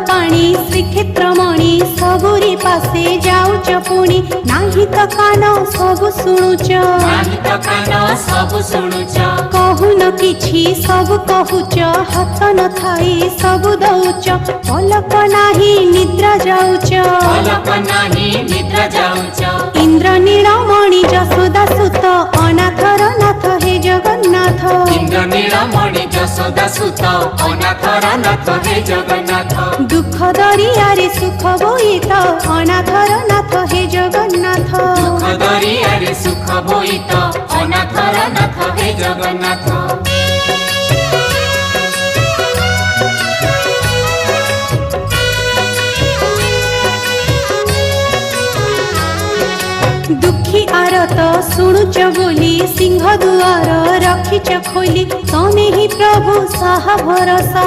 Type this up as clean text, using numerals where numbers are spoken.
पाणी श्रीक्षेत्र मणि सबुरी पासे जाऊच पुणी नाही त कान सबु शुणुच कहून किछि सबु कहुच हाथ न थाई सबु दउच पलक नाही निद्रा जाऊच इंद्र नीलमणि जसोदा सुत अनाथर नाथ हे जगन्नाथ दुख दरियारे सुख बोईत अनाथर नाथ हे जगन्नाथ दुखी आरत शुणुच बोली सिंह दुआर रखिच खोली तमे ही प्रभु साहा भरोसा।